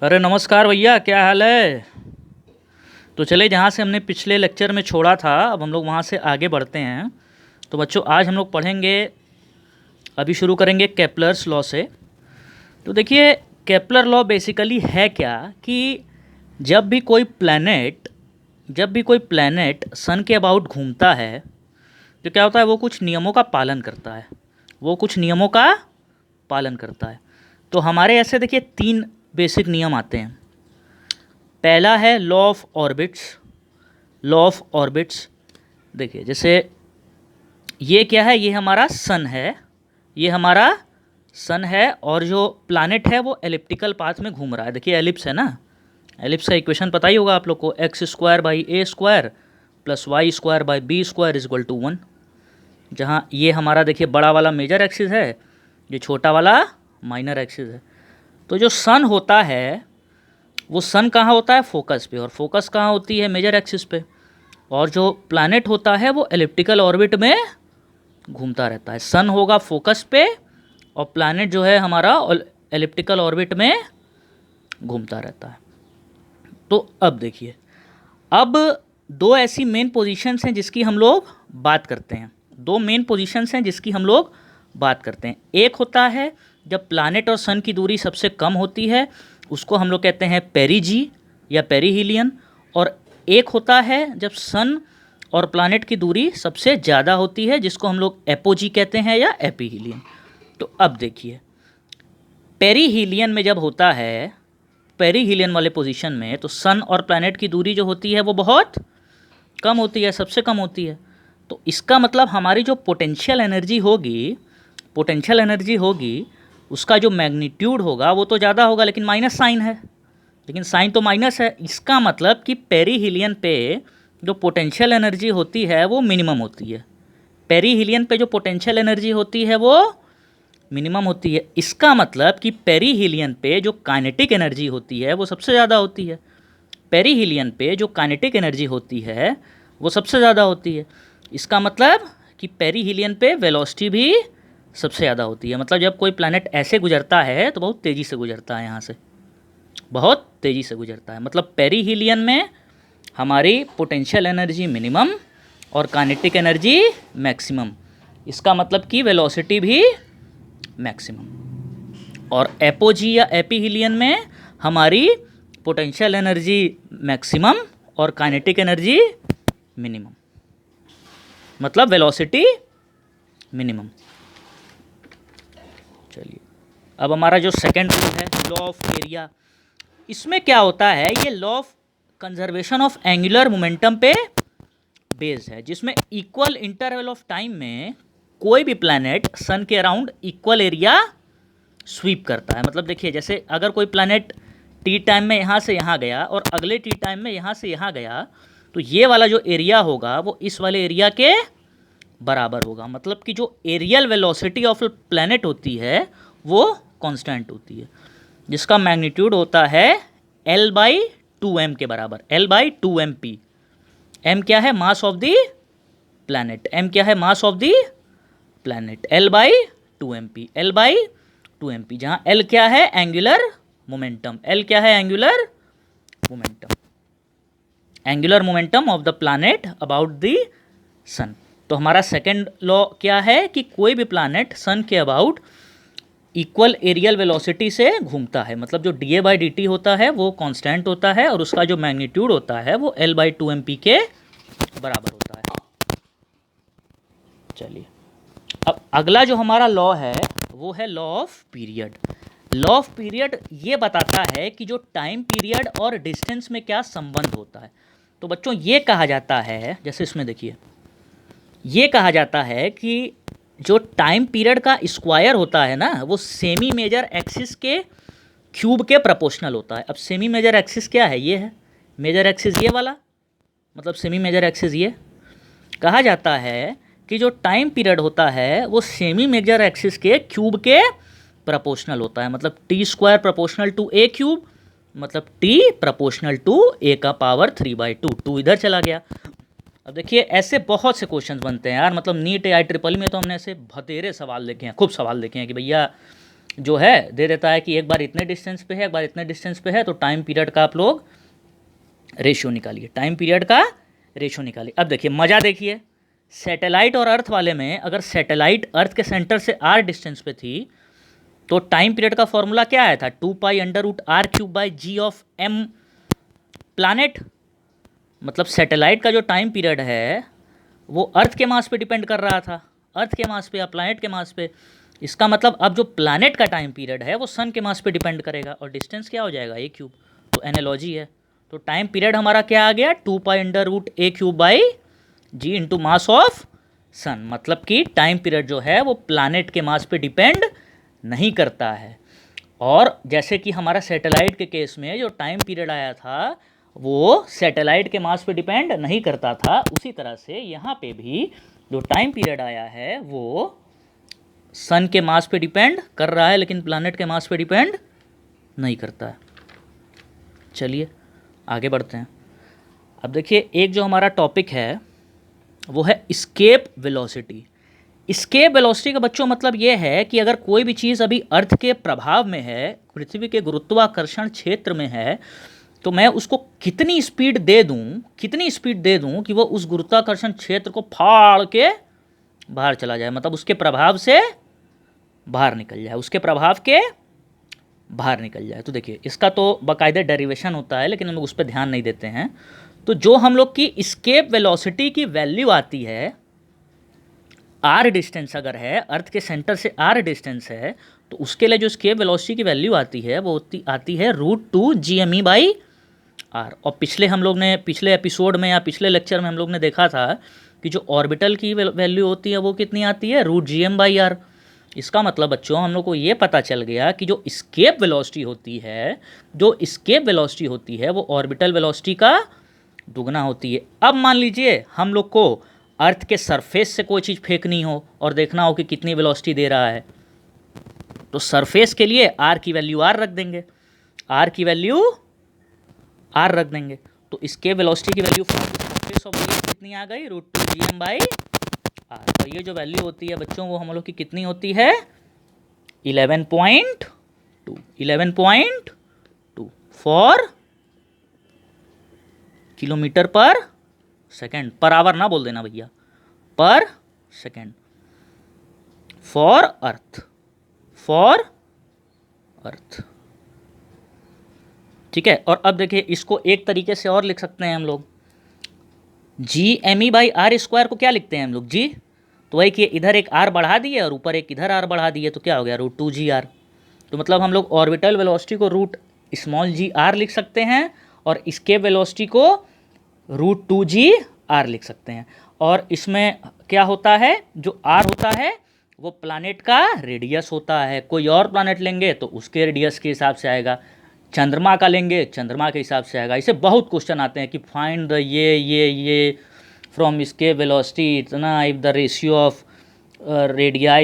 अरे नमस्कार भैया, क्या हाल है। तो चले जहाँ से हमने पिछले लेक्चर में छोड़ा था, अब हम लोग वहाँ से आगे बढ़ते हैं। तो बच्चों, आज हम लोग पढ़ेंगे, अभी शुरू करेंगे केपलर्स लॉ से। तो देखिए, केपलर लॉ बेसिकली है क्या कि जब भी कोई प्लैनेट सन के अबाउट घूमता है तो क्या होता है, वो कुछ नियमों का पालन करता है। तो हमारे ऐसे देखिए 3 बेसिक नियम आते हैं। पहला है लॉ ऑफ ऑर्बिट्स। देखिए, जैसे ये क्या है, ये हमारा सन है और जो प्लैनेट है वो एलिप्टिकल पाथ में घूम रहा है। देखिए एलिप्स है ना, एलिप्स का इक्वेशन पता ही होगा आप लोग को, x² / a² + y² / b² = 1। जहाँ ये हमारा देखिए बड़ा वाला मेजर एक्सिस है, ये छोटा वाला माइनर एक्सिस है। तो जो सन होता है वो सन कहाँ होता है, फोकस पे, और फोकस कहाँ होती है, मेजर एक्सिस पे। और जो प्लैनेट होता है वो एलिप्टिकल ऑर्बिट में घूमता रहता है। सन होगा फोकस पे और प्लैनेट जो है हमारा एलिप्टिकल ऑर्बिट में घूमता रहता है। तो अब देखिए, अब 2 ऐसी मेन पोजीशंस हैं जिसकी हम लोग बात करते हैं। एक होता है जब प्लैनेट और सन की दूरी सबसे कम होती है, उसको हम लोग कहते हैं पेरीजी या पेरीहीलियन। और एक होता है जब सन और प्लैनेट की दूरी सबसे ज़्यादा होती है, जिसको हम लोग एपोजी कहते हैं या एपीहीलियन। तो अब देखिए, पेरीहीलियन में जब होता है, पेरीहीलियन वाले पोजीशन में, तो सन और प्लैनेट की दूरी जो होती है वो बहुत कम होती है, सबसे कम होती है। तो इसका मतलब हमारी जो पोटेंशियल एनर्जी होगी उसका जो मैग्नीट्यूड होगा वो तो ज़्यादा होगा, लेकिन माइनस साइन है, लेकिन साइन तो माइनस है। इसका मतलब कि पेरीहीलियन पे जो पोटेंशियल एनर्जी होती है वो मिनिमम होती है। पेरीहीलियन पे जो पोटेंशियल एनर्जी होती है वो मिनिमम होती है। इसका मतलब कि पेरीहीलियन पे जो काइनेटिक एनर्जी होती है वो सबसे ज़्यादा होती है। इसका मतलब कि पेरीहीलियन पे वेलोसिटी भी सबसे ज़्यादा होती है। मतलब जब कोई प्लैनेट ऐसे गुजरता है तो बहुत तेज़ी से गुजरता है, यहाँ से बहुत तेज़ी से गुजरता है। मतलब पेरीहीलियन में हमारी पोटेंशियल एनर्जी मिनिमम और काइनेटिक एनर्जी मैक्सिमम। इसका मतलब कि वेलोसिटी भी मैक्सिमम। और एपोजी या एपीहीलियन में हमारी पोटेंशियल एनर्जी मैक्सिमम और काइनेटिक एनर्जी मिनिमम, मतलब वेलोसिटी मिनिमम। चलिए, अब हमारा जो सेकंड रूल है, लॉ ऑफ एरिया, इसमें क्या होता है, ये law of conservation of angular momentum पे बेस्ड है, जिसमें इक्वल इंटरवल ऑफ टाइम में कोई भी प्लैनेट सन के अराउंड इक्वल एरिया स्वीप करता है। मतलब देखिए, जैसे अगर कोई प्लैनेट टी टाइम में यहाँ से यहाँ गया और अगले टी टाइम में यहाँ से यहाँ गया, तो ये वाला जो एरिया होगा वो इस वाले एरिया के बराबर होगा। मतलब कि जो एरियल वेलोसिटी ऑफ प्लैनेट होती है वो कांस्टेंट होती है, जिसका मैग्नीट्यूड होता है L/2m के बराबर, L/2mp। m क्या है, mass of the planet, L/2mp, जहाँ L क्या है, angular momentum of the planet about the sun. तो हमारा सेकंड लॉ क्या है कि कोई भी प्लैनेट सन के अबाउट इक्वल एरियल वेलोसिटी से घूमता है। मतलब जो dA/dt होता है वो कांस्टेंट होता है और उसका जो मैग्नीट्यूड होता है वो L/2mp के बराबर होता है। चलिए, अब अगला जो हमारा लॉ है वो है लॉ ऑफ पीरियड। ये बताता है कि जो टाइम पीरियड और डिस्टेंस में क्या संबंध होता है। तो बच्चों, ये कहा जाता है, जैसे इसमें देखिए, ये कहा जाता है कि जो टाइम पीरियड का स्क्वायर होता है ना, वो सेमी मेजर एक्सिस के क्यूब के प्रोपोर्शनल होता है। अब सेमी मेजर एक्सिस क्या है, ये है मेजर एक्सिस, ये वाला, मतलब सेमी मेजर एक्सिस। ये कहा जाता है कि जो टाइम पीरियड होता है वो सेमी मेजर एक्सिस के क्यूब के प्रोपोर्शनल होता है। मतलब t² प्रोपोर्शनल टू a³, मतलब t प्रोपोर्शनल टू a⁴/2। 2 इधर चला गया। अब देखिए, ऐसे बहुत से क्वेश्चंस बनते हैं यार। मतलब नीट IEEE में तो हमने ऐसे बतेरे सवाल देखे हैं, खूब सवाल देखे हैं कि भैया जो है दे देता है कि एक बार इतने डिस्टेंस पे है, एक बार इतने डिस्टेंस पे है, तो टाइम पीरियड का आप लोग रेशियो निकालिए, टाइम पीरियड का रेशियो निकालिए। अब देखिए मज़ा, देखिए सैटेलाइट और अर्थ वाले में अगर सैटेलाइट अर्थ के सेंटर से आर डिस्टेंस पे थी तो टाइम पीरियड का फॉर्मूला क्या आया था, 2π√r³ (g) m प्लानेट। मतलब सैटेलाइट का जो टाइम पीरियड है वो अर्थ के मास पे डिपेंड कर रहा था, अर्थ के मास पे या प्लानेट के मास पे। इसका मतलब अब जो प्लानेट का टाइम पीरियड है वो सन के मास पे डिपेंड करेगा, और डिस्टेंस क्या हो जाएगा, a³। तो एनालॉजी है, तो टाइम पीरियड हमारा क्या आ गया, 2π√a³ (g) मास ऑफ सन। मतलब कि टाइम पीरियड जो है वो प्लानेट के मास पे डिपेंड नहीं करता है। और जैसे कि हमारा सैटेलाइट के केस में जो टाइम पीरियड आया था वो सैटेलाइट के मास पे डिपेंड नहीं करता था, उसी तरह से यहाँ पे भी जो टाइम पीरियड आया है वो सन के मास पे डिपेंड कर रहा है, लेकिन प्लैनेट के मास पे डिपेंड नहीं करता है। चलिए आगे बढ़ते हैं। अब देखिए एक जो हमारा टॉपिक है वो है स्केप वेलोसिटी। स्केप वेलोसिटी का बच्चों मतलब ये है कि अगर कोई भी चीज़ अभी अर्थ के प्रभाव में है, पृथ्वी के गुरुत्वाकर्षण क्षेत्र में है, तो मैं उसको कितनी स्पीड दे दूं कि वो उस गुरुत्वाकर्षण क्षेत्र को फाड़ के बाहर चला जाए, मतलब उसके प्रभाव से बाहर निकल जाए, उसके प्रभाव के बाहर निकल जाए। तो देखिए इसका तो बाकायदा डेरिवेशन होता है, लेकिन हम लोग उस पर ध्यान नहीं देते हैं। तो जो हम लोग की स्केप वेलोसिटी की वैल्यू आती है, आर डिस्टेंस अगर है, अर्थ के सेंटर से आर डिस्टेंस है, तो उसके लिए जो स्केप वेलोसिटी की वैल्यू आती है वो आती है √2gme/r। और पिछले एपिसोड में या पिछले लेक्चर में हम लोग ने देखा था कि जो ऑर्बिटल की वैल्यू होती है वो कितनी आती है, √gm/r। इसका मतलब बच्चों हम लोग को ये पता चल गया कि जो स्केप वेलोसिटी होती है वो ऑर्बिटल वेलोसिटी का दुगना होती है। अब मान लीजिए हम लोग को अर्थ के सरफेस से कोई चीज़ फेंकनी हो और देखना हो कि कितनी वेलोसिटी दे रहा है, तो सरफेस के लिए आर की वैल्यू आर रख देंगे। तो इसके वेलोसिटी की वैल्यू सरफेस ऑफ द कितनी आ गई, √2gm/r। तो ये जो वैल्यू होती है बच्चों वो हम लोग की कितनी होती है, 11.2 फॉर किलोमीटर पर सेकेंड, पर आवर ना बोल देना भैया, पर सेकेंड, फॉर अर्थ। ठीक है। और अब देखिए इसको एक तरीके से और लिख सकते हैं हम लोग, GME/r² को क्या लिखते हैं हम लोग, जी, तो वही कि इधर एक r बढ़ा दिए और ऊपर एक इधर r बढ़ा दिए, तो क्या हो गया, √2gr। तो मतलब हम लोग ऑर्बिटल वेलोसिटी को √g r लिख सकते हैं और स्केप वेलोसिटी को √2gr लिख सकते हैं। और इसमें क्या होता है, जो r होता है वो प्लानेट का रेडियस होता है। कोई और प्लानेट लेंगे तो उसके रेडियस के हिसाब से आएगा, चंद्रमा का लेंगे चंद्रमा के हिसाब से आएगा। इसे बहुत क्वेश्चन आते हैं कि फाइंड द ये फ्रॉम स्केप वेलोसिटी इतना, if the ratio of radii